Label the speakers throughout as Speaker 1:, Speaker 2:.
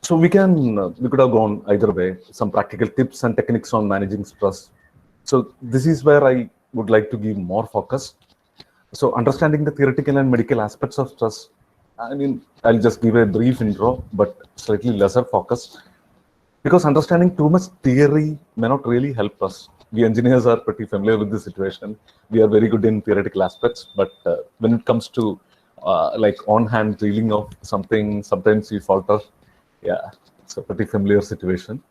Speaker 1: So we could have gone either way. Some practical tips and techniques on managing stress. So this is where I would like to give more focus. So understanding the theoretical and medical aspects of stress. I mean, I'll just give a brief intro, but slightly lesser focus, because understanding too much theory may not really help us. We engineers are pretty familiar with this situation. We are very good in theoretical aspects, but when it comes to like on-hand dealing of something, sometimes we falter. Yeah, it's a pretty familiar situation.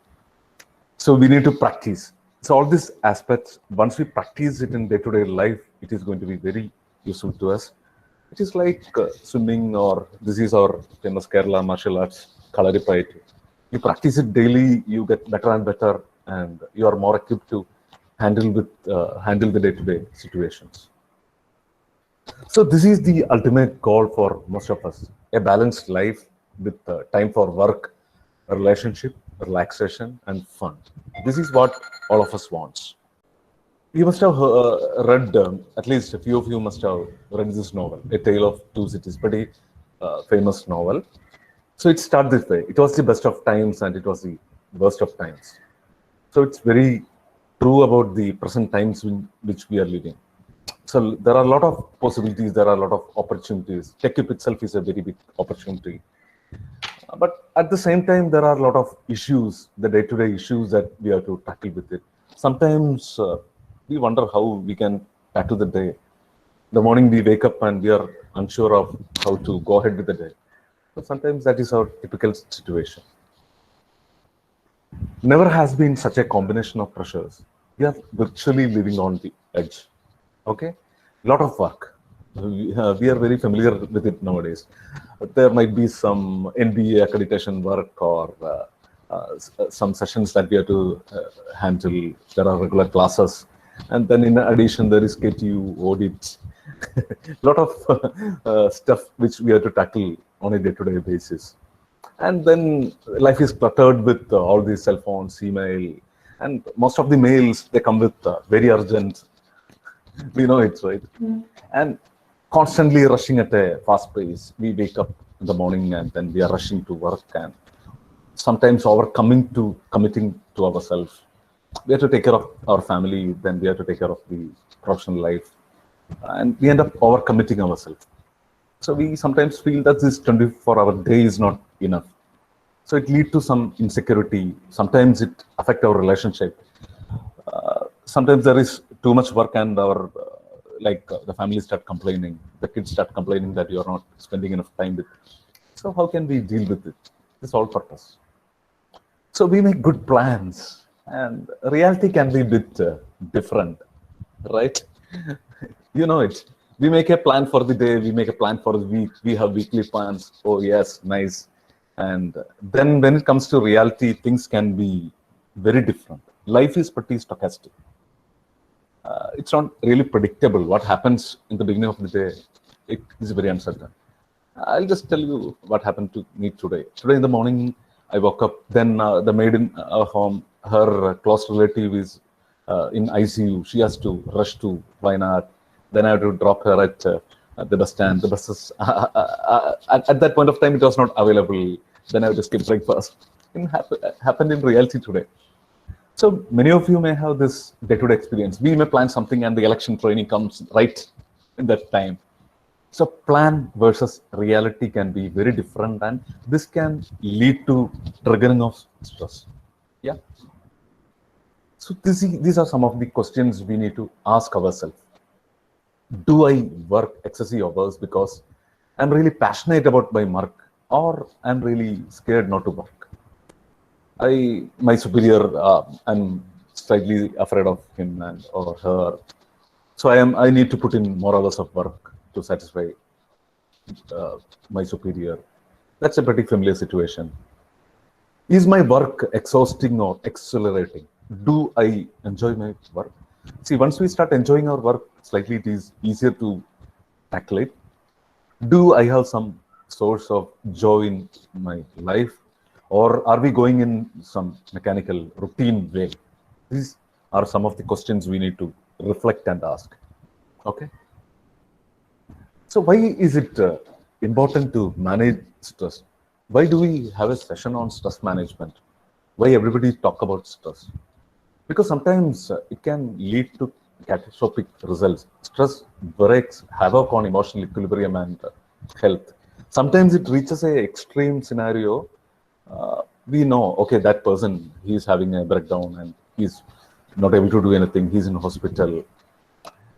Speaker 1: So we need to practice. So all these aspects, once we practice it in day-to-day life, it is going to be very useful to us. It is like swimming, or this is our famous Kerala martial arts, Kalaripayat. You practice it daily, you get better and better, and you are more equipped to handle the day-to-day situations. So this is the ultimate goal for most of us: a balanced life with time for work, relationship, relaxation, and fun. This is what all of us wants. You must have read, at least a few of you must have read this novel, A Tale of Two Cities, pretty famous novel. So it starts this way: it was the best of times and it was the worst of times. So it's very true about the present times in which we are living. So there are a lot of possibilities, there are a lot of opportunities. Tech itself is a very big opportunity. But at the same time, there are a lot of issues, the day-to-day issues that we have to tackle with it. Sometimes we wonder how we can tackle the day. The morning we wake up and we are unsure of how to go ahead with the day. So sometimes that is our typical situation. Never has been such a combination of pressures. We are virtually living on the edge. Okay, lot of work. We are very familiar with it nowadays. There might be some NBA accreditation work, or some sessions that we have to handle. There are regular classes, and then in addition there is KTU audits. Lot of stuff which we have to tackle on a day-to-day basis. And then life is cluttered with all these cell phones, email, and most of the mails, they come with very urgent. We know it, right? And constantly rushing at a fast pace. We wake up in the morning and then we are rushing to work, and sometimes committing to ourselves. We have to take care of our family, then we have to take care of the professional life, and we end up overcommitting ourselves. So we sometimes feel that this 24-hour day is not enough. So it leads to some insecurity. Sometimes it affects our relationship. Sometimes there is too much work, and our the family start complaining, the kids start complaining that you are not spending enough time with. So how can we deal with it? This all purpose. So we make good plans, and reality can be a bit different, right? You know it. We make a plan for the day, we make a plan for the week, we have weekly plans. Oh yes, nice. And then when it comes to reality, things can be very different. Life is pretty stochastic. It's not really predictable. What happens in the beginning of the day, it is very uncertain. I'll just tell you what happened to me today. Today in the morning, I woke up. Then the maid in our home, her close relative is in ICU. She has to rush to Wayanad. Then I have to drop her at the bus stand. The buses at that point of time, it was not available. Then I have to skip breakfast. It happened in reality today. So many of you may have this day-to-day experience. We may plan something and the election training comes right in that time. So plan versus reality can be very different, and this can lead to triggering of stress. Yeah. So these are some of the questions we need to ask ourselves. Do I work excessive hours because I'm really passionate about my work, or I'm really scared not to work? My superior, I'm slightly afraid of him or her. So I need to put in more hours of work to satisfy my superior. That's a pretty familiar situation. Is my work exhausting or accelerating? Do I enjoy my work? See, once we start enjoying our work, slightly it is easier to tackle it. Do I have some source of joy in my life? Or are we going in some mechanical routine way? These are some of the questions we need to reflect and ask. Okay. So why is it important to manage stress? Why do we have a session on stress management? Why everybody talk about stress? Because sometimes it can lead to catastrophic results. Stress breaks havoc on emotional equilibrium and health. Sometimes it reaches a extreme scenario. We know, okay, that person, he's having a breakdown and he's not able to do anything. He's in hospital.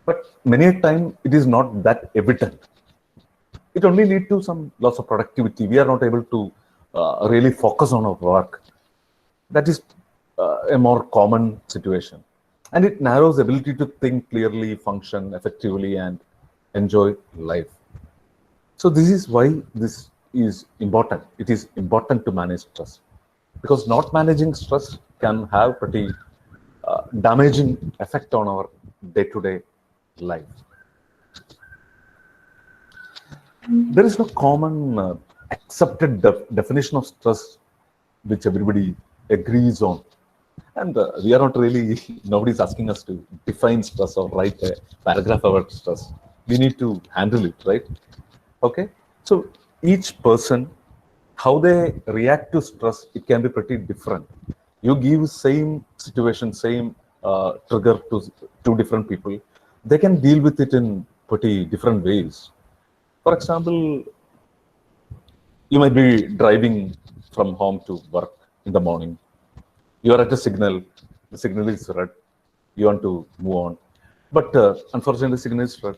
Speaker 1: But many a time it is not that evident. It only leads to some loss of productivity. We are not able to really focus on our work. That is a more common situation. And it narrows ability to think clearly, function effectively, and enjoy life. So this is why this is important. It is important to manage stress because not managing stress can have pretty damaging effect on our day-to-day life. There is no common accepted definition of stress which everybody agrees on. And we are not really, nobody's asking us to define stress or write a paragraph about stress. We need to handle it, right? Okay. So each person, how they react to stress, it can be pretty different. You give same situation, same trigger to two different people, they can deal with it in pretty different ways. For example, you might be driving from home to work in the morning. You are at a signal, the signal is red, you want to move on. But unfortunately, the signal is red.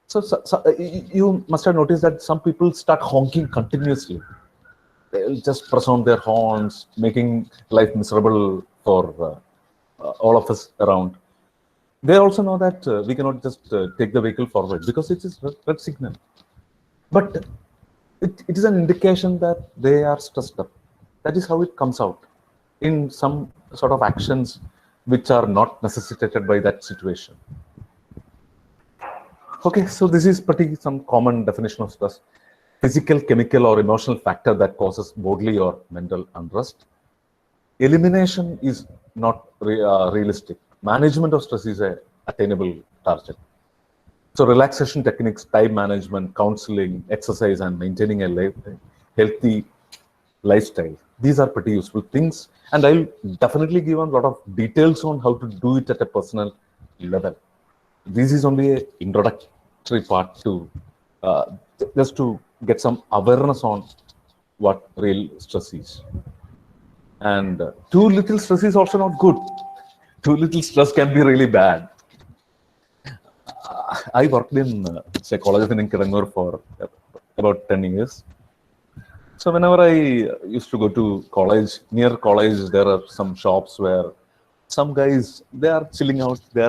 Speaker 1: So you must have noticed that some people start honking continuously. They'll just press on their horns, making life miserable for all of us around. They also know that we cannot just take the vehicle forward because it is red signal. But it is an indication that they are stressed up. That is how it comes out in some sort of actions which are not necessitated by that situation. Okay, so this is pretty some common definition of stress. Physical, chemical, or emotional factor that causes bodily or mental unrest. Elimination is not realistic. Management of stress is a attainable target. So relaxation techniques, time management, counseling, exercise, and maintaining a healthy lifestyle. These are pretty useful things. And I'll definitely give a lot of details on how to do it at a personal level. This is only an introductory part to just to get some awareness on what real stress is. And too little stress is also not good. Too little stress can be really bad. I worked in psychology in Kirangur for about 10 years. So whenever I used to go to college, near college, there are some shops where some guys, they are chilling out, they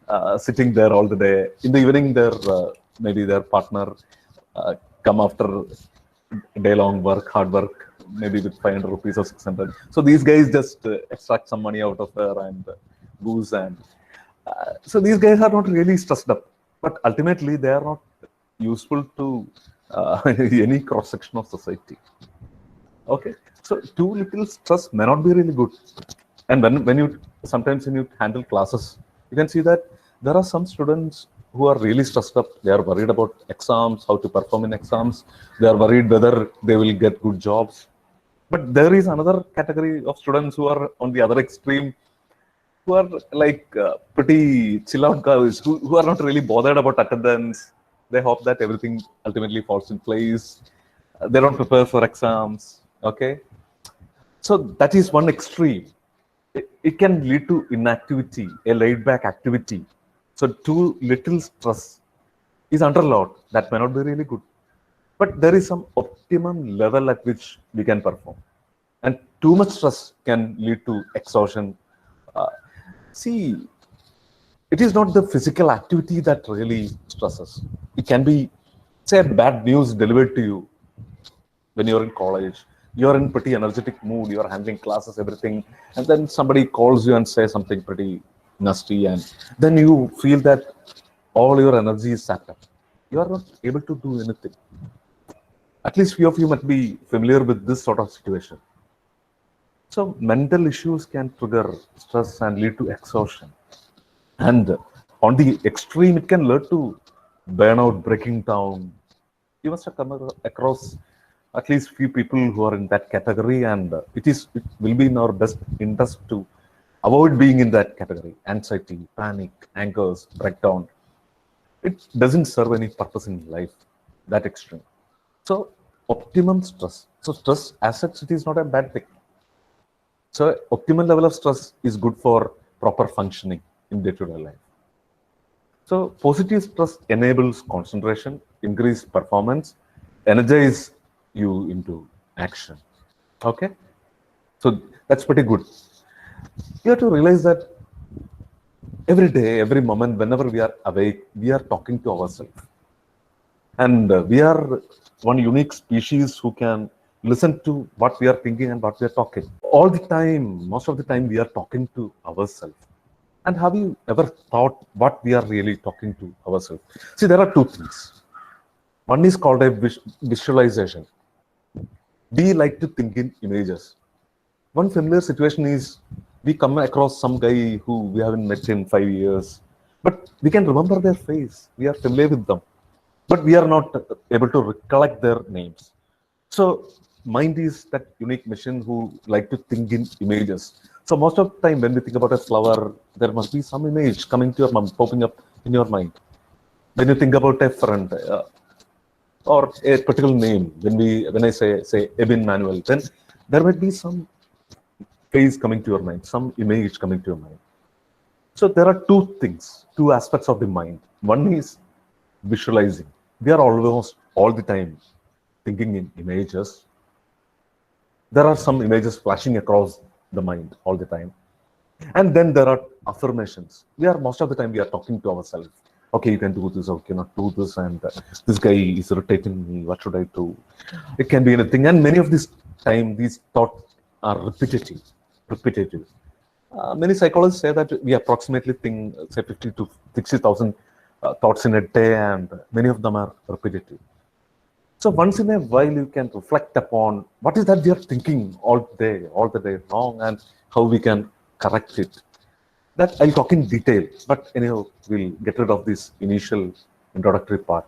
Speaker 1: are sitting there all the day. In the evening, maybe their partner come after day-long work, hard work, maybe with 500 rupees or 600. So these guys just extract some money out of there and booze. And so these guys are not really stressed up. But ultimately, they are not useful to any cross-section of society. Okay, so too little stress may not be really good. And when you sometimes when you handle classes, you can see that there are some students who are really stressed up. They are worried about exams, how to perform in exams. They are worried whether they will get good jobs. But there is another category of students who are on the other extreme, who are like pretty chill out guys, who are not really bothered about attendance. They hope that everything ultimately falls in place. They don't prepare for exams. Okay. So that is one extreme. It can lead to inactivity, a laid back activity. So too little stress is underload. That may not be really good. But there is some optimum level at which we can perform. And too much stress can lead to exhaustion. See, it is not the physical activity that really stresses. It can be, say, bad news delivered to you when you're in college. You're in pretty energetic mood, you're handling classes, everything, and then somebody calls you and says something pretty nasty, and then you feel that all your energy is sapped up. You are not able to do anything. At least few of you might be familiar with this sort of situation. So mental issues can trigger stress and lead to exhaustion. And on the extreme, it can lead to burnout, breaking down. You must have come across at least few people who are in that category, and it will be in our best interest to avoid being in that category. Anxiety, panic, angers, breakdown, it doesn't serve any purpose in life, that extreme. So optimum stress, so stress as such, it is not a bad thing. So optimal level of stress is good for proper functioning in day-to-day life. So positive stress enables concentration, increase performance, energize you into action. Okay, so that's pretty good. You have to realize that every day, every moment, whenever we are awake, we are talking to ourselves, and we are one unique species who can listen to what we are thinking and what we are talking. All the time, most of the time, we are talking to ourselves. And have you ever thought what we are really talking to ourselves? See, there are two things. One is called a visualization. We like to think in images. One familiar situation is we come across some guy who we haven't met in 5 years, but we can remember their face. We are familiar with them, but we are not able to recollect their names. So mind is that unique machine who like to think in images. So most of the time when we think about a flower, there must be some image coming to your mind, popping up in your mind. When you think about a friend or a particular name, when I say Ebin Manuel, then there might be some face coming to your mind, some image coming to your mind. So there are two things, two aspects of the mind. One is visualizing. We are almost all the time thinking in images. There are some images flashing across the mind all the time. And then there are affirmations. Most of the time we are talking to ourselves. Okay, you can do this, or you cannot do this, and this guy is irritating me. What should I do? It can be anything. And many of these thoughts are repetitive. Repetitive. Many psychologists say that we approximately think, say, 50 to 60,000 thoughts in a day, and many of them are repetitive. So once in a while, you can reflect upon what is that we are thinking all the day long, and how we can correct it. That I'll talk in detail, but anyhow, we'll get rid of this initial introductory part.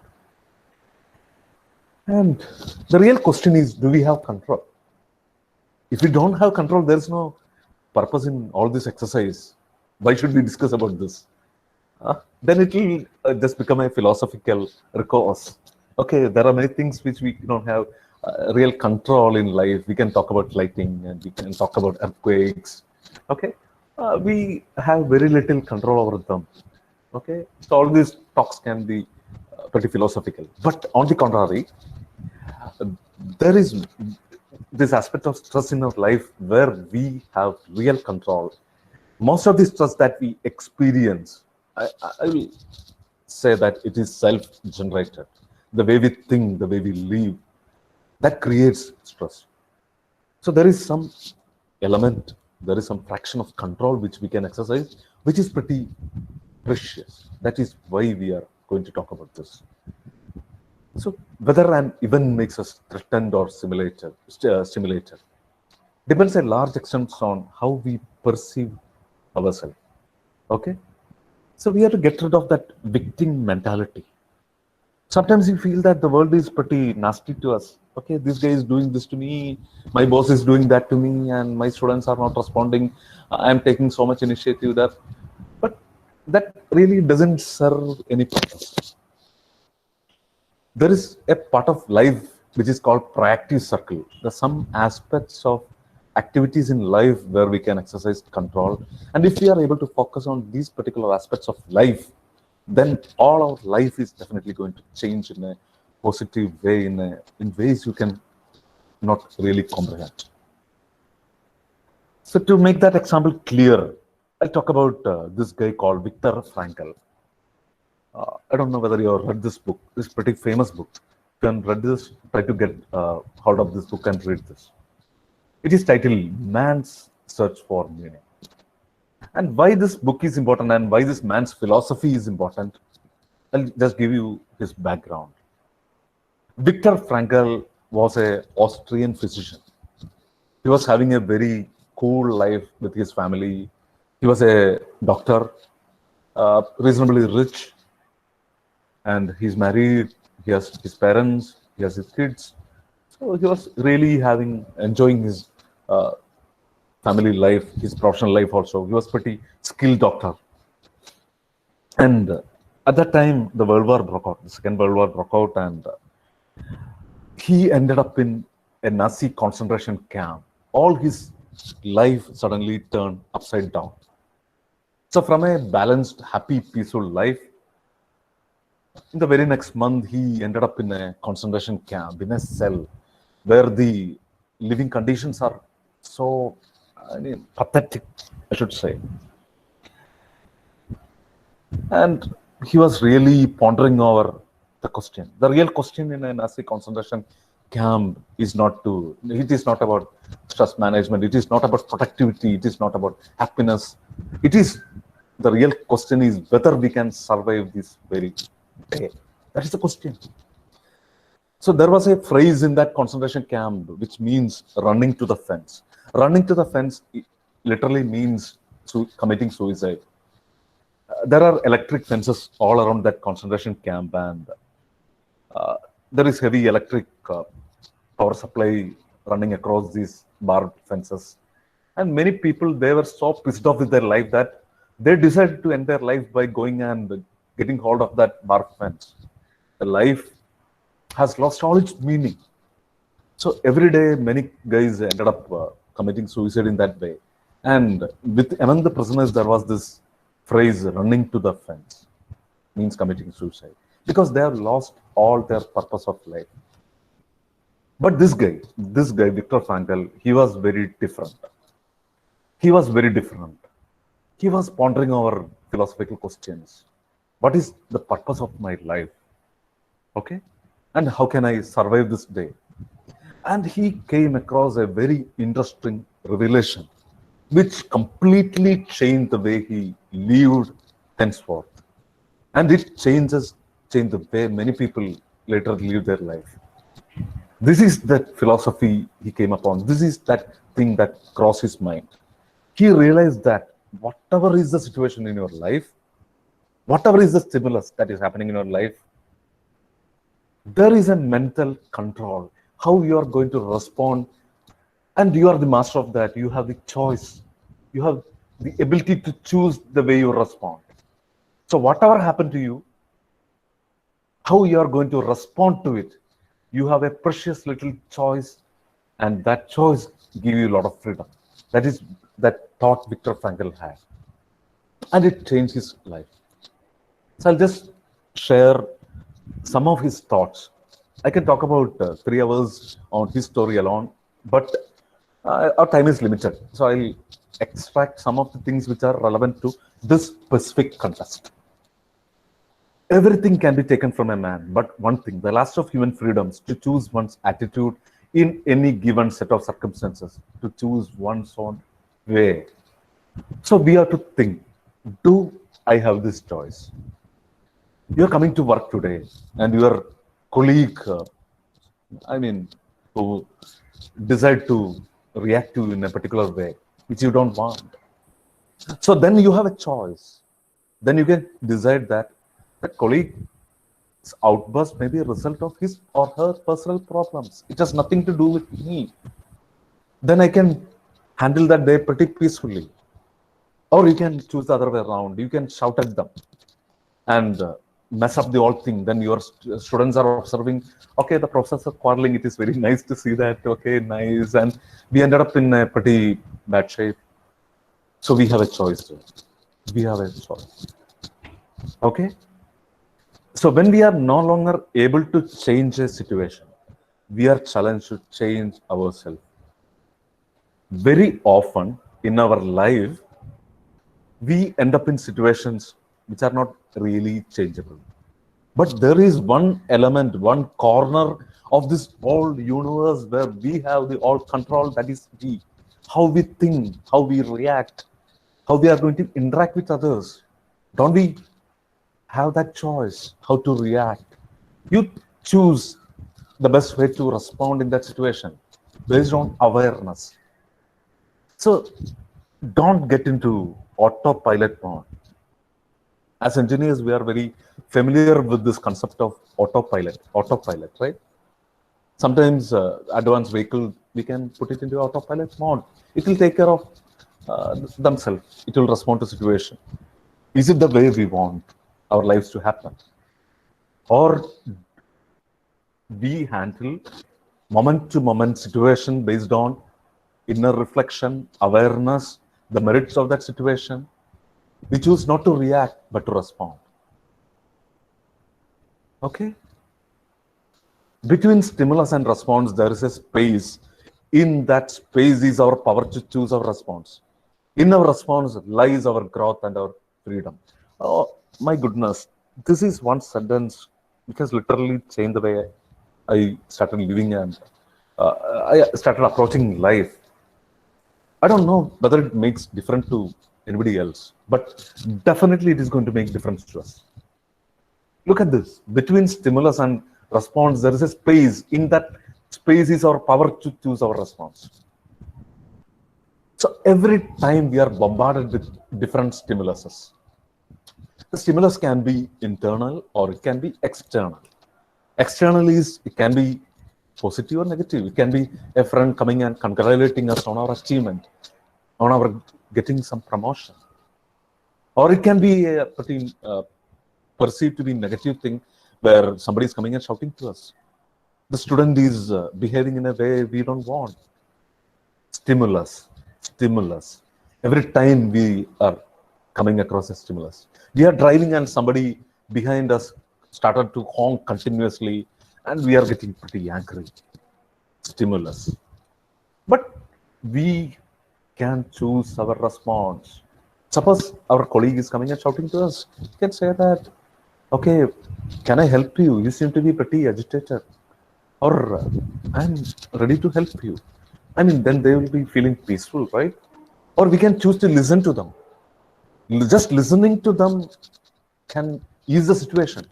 Speaker 1: And the real question is, do we have control? If we don't have control, there's no purpose in all this exercise. Why should we discuss about this? Then it will just become a philosophical recourse. Okay, there are many things which we don't have real control in life. We can talk about lighting, and we can talk about earthquakes. Okay, we have very little control over them. Okay, so all these talks can be pretty philosophical. But on the contrary, there is this aspect of stress in our life where we have real control. Most of the stress that we experience, I will say that it is self-generated. The way we think, the way we live, that creates stress. So there is some element, there is some fraction of control which we can exercise, which is pretty precious. That is why we are going to talk about this. So whether an event makes us threatened or stimulated depends a large extent on how we perceive ourselves. Okay, so we have to get rid of that victim mentality. Sometimes you feel that the world is pretty nasty to us. Okay, this guy is doing this to me, my boss is doing that to me, and my students are not responding. I'm taking so much initiative there, but that really doesn't serve any purpose. There is a part of life which is called proactive circle. There's some aspects of activities in life where we can exercise control. And if we are able to focus on these particular aspects of life, then all our life is definitely going to change in a positive way, in ways you can not really comprehend. So to make that example clear, I'll talk about this guy called Viktor Frankl. I don't know whether you have read this book. This pretty famous book. If you haven't read this, try to get hold of this book and read this. It is titled Man's Search for Meaning. And why this book is important and why this man's philosophy is important, I'll just give you his background. Viktor Frankl was an Austrian physician. He was having a very cool life with his family. He was a doctor, reasonably rich, and he's married. He has his parents, he has his kids. So he was really enjoying his uh, family life, his professional life also. He was pretty skilled doctor. And at that time, the World War broke out, the Second World War broke out, and he ended up in a Nazi concentration camp. All his life suddenly turned upside down. So, from a balanced, happy, peaceful life, in the very next month, he ended up in a concentration camp, in a cell, where the living conditions are so, I mean, pathetic, I should say. And he was really pondering over the question. The real question in a Nazi concentration camp is not to, it is not about stress management, it is not about productivity, it is not about happiness. It is, the real question is whether we can survive this very day. That is the question. So there was a phrase in that concentration camp which means running to the fence. Running to the fence literally means committing suicide. There are electric fences all around that concentration camp, and there is heavy electric power supply running across these barbed fences. And many people, they were so pissed off with their life that they decided to end their life by going and getting hold of that barbed fence. The life has lost all its meaning. So every day, many guys ended up committing suicide in that way. And among the prisoners, there was this phrase running to the fence, means committing suicide, because they have lost all their purpose of life. But this guy, Viktor Frankl, he was very different. He was very different. He was pondering over philosophical questions. What is the purpose of my life? Okay? And how can I survive this day? And he came across a very interesting revelation, which completely changed the way he lived henceforth. And it changed the way many people later live their life. This is that philosophy he came upon. This is that thing that crossed his mind. He realized that whatever is the situation in your life, whatever is the stimulus that is happening in your life, there is a mental control, how you are going to respond, and you are the master of that. You have the choice. You have the ability to choose the way you respond. So whatever happened to you, how you are going to respond to it, you have a precious little choice, and that choice give you a lot of freedom. That is that thought Viktor Frankl had, and it changed his life. So I'll just share some of his thoughts. I can talk about 3 hours on his story alone, but our time is limited. So I'll extract some of the things which are relevant to this specific context. Everything can be taken from a man, but one thing, the last of human freedoms, to choose one's attitude in any given set of circumstances, to choose one's own way. So we have to think, do I have this choice? You're coming to work today and your colleague, who decide to react to you in a particular way, which you don't want. So then you have a choice. Then you can decide that colleague's outburst may be a result of his or her personal problems. It has nothing to do with me. Then I can handle that day pretty peacefully. Or you can choose the other way around. You can shout at them and mess up the whole thing. Then your students are observing, okay, the professors are quarreling. It is very nice to see that. Okay, nice. And we ended up in a pretty bad shape. So we have a choice. We have a choice. Okay. So when we are no longer able to change a situation, we are challenged to change ourselves. Very often in our life, we end up in situations which are not really changeable. But there is one element, one corner of this whole universe where we have the all control, that is we. How we think, how we react, how we are going to interact with others. Don't we have that choice, how to react? You choose the best way to respond in that situation based on awareness. So don't get into autopilot mode. As engineers, we are very familiar with this concept of autopilot, right? Sometimes advanced vehicle, we can put it into autopilot mode. It will take care of themselves. It will respond to situation. Is it the way we want our lives to happen? Or we handle moment to moment situation based on inner reflection, awareness, the merits of that situation. We choose not to react, but to respond. Okay? Between stimulus and response, there is a space. In that space is our power to choose our response. In our response lies our growth and our freedom. Oh, my goodness. This is one sentence which has literally changed the way I started living and I started approaching life. I don't know whether it makes difference to anybody else, but definitely it is going to make difference to us. Look at this. Between stimulus and response, there is a space. In that space is our power to choose our response. So every time we are bombarded with different stimuluses, the stimulus can be internal or it can be external. External is, it can be positive or negative. It can be a friend coming and congratulating us on our achievement, on our getting some promotion. Or it can be a pretty perceived to be negative thing where somebody is coming and shouting to us. The student is behaving in a way we don't want. Stimulus. Every time we are coming across a stimulus, we are driving and somebody behind us started to honk continuously and we are getting pretty angry. Stimulus. But we can choose our response. Suppose our colleague is coming and shouting to us. You can say that, okay, can I help you? You seem to be pretty agitated. Or I'm ready to help you. I mean, then they will be feeling peaceful, right? Or we can choose to listen to them. Just listening to them can ease the situation,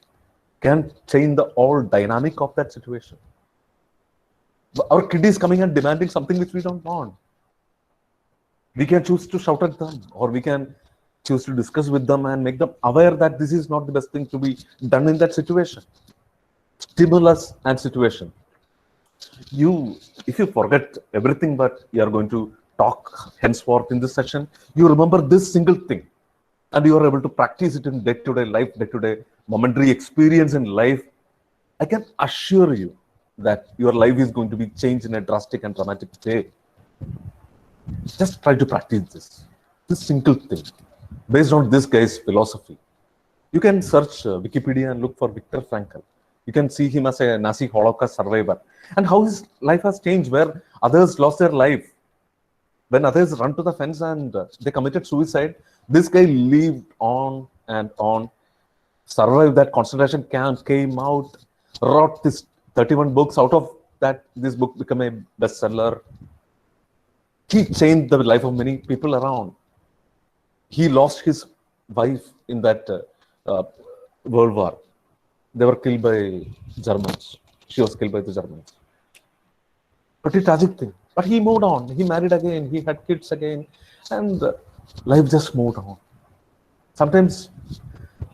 Speaker 1: can change the whole dynamic of that situation. Our kid is coming and demanding something which we don't want. We can choose to shout at them, or we can choose to discuss with them and make them aware that this is not the best thing to be done in that situation. Stimulus and situation. If you forget everything that you are going to talk henceforth in this session, you remember this single thing and you are able to practice it in day-to-day life, day-to-day momentary experience in life. I can assure you that your life is going to be changed in a drastic and dramatic way. Just try to practice this single thing based on this guy's philosophy. You can search Wikipedia and look for Viktor Frankl. You can see him as a Nazi Holocaust survivor and how his life has changed, where others lost their life. When others run to the fence and they committed suicide, this guy lived on and on, survived that concentration camp, came out, wrote this 31 books. Out of that, this book became a bestseller. He changed the life of many people around. He lost his wife in that World War. They were killed by Germans. She was killed by the Germans. Pretty tragic thing. But he moved on. He married again. He had kids again. And life just moved on. Sometimes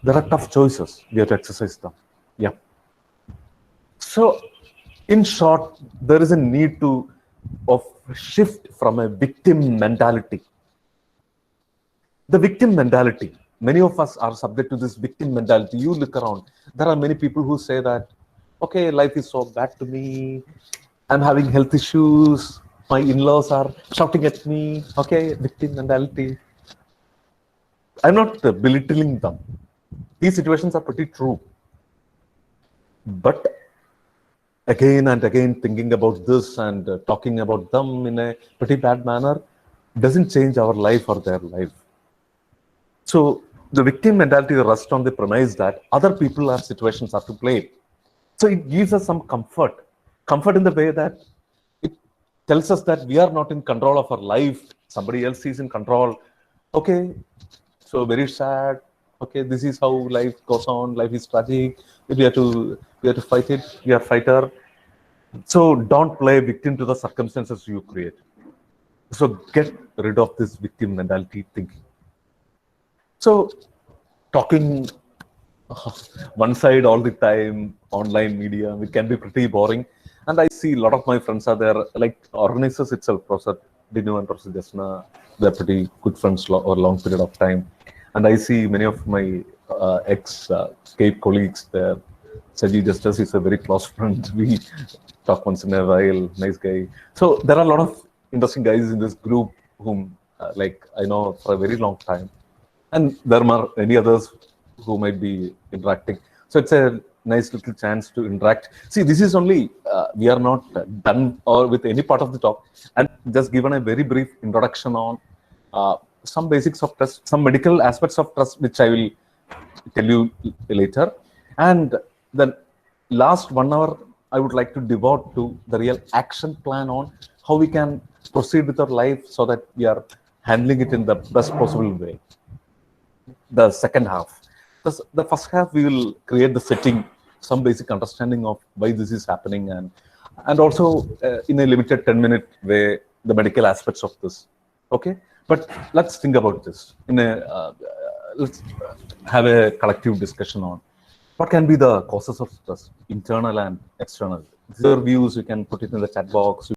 Speaker 1: there are tough choices. We have to exercise them. Yeah. So, in short, there is a need of shift from a victim mentality. The victim mentality. Many of us are subject to this victim mentality. You look around. There are many people who say that, okay, life is so bad to me. I'm having health issues. My in-laws are shouting at me. Okay, victim mentality. I'm not belittling them. These situations are pretty true. But again and again, thinking about this and talking about them in a pretty bad manner doesn't change our life or their life. So the victim mentality rests on the premise that other people or situations are to blame. So it gives us some comfort in the way that it tells us that we are not in control of our life. Somebody else is in control. Okay, so very sad. Okay, this is how life goes on. Life is tragic. We have to fight it. We are fighter. So don't play victim to the circumstances you create. So get rid of this victim mentality thinking. So talking one side all the time, online media, it can be pretty boring. And I see a lot of my friends are there, like organizers itself, Professor Dinu and Professor Jasna, they're pretty good friends over a long period of time. And I see many of my ex-Cape colleagues there. Saji Justice is a very close friend. We talk once in a while, nice guy. So there are a lot of interesting guys in this group whom, like, I know for a very long time. And there are many others who might be interacting. So it's a nice little chance to interact. See, this is only, we are not done or with any part of the talk, and just given a very brief introduction on some basics of trust, some medical aspects of trust, which I will tell you later. And the last 1 hour, I would like to devote to the real action plan on how we can proceed with our life so that we are handling it in the best possible way. The second half. The first half, we will create the setting, some basic understanding of why this is happening, and also in a limited 10-minute way, the medical aspects of this. Okay, but let's think about this. Let's have a collective discussion on what can be the causes of stress, internal and external. These are views. You can put it in the chat box.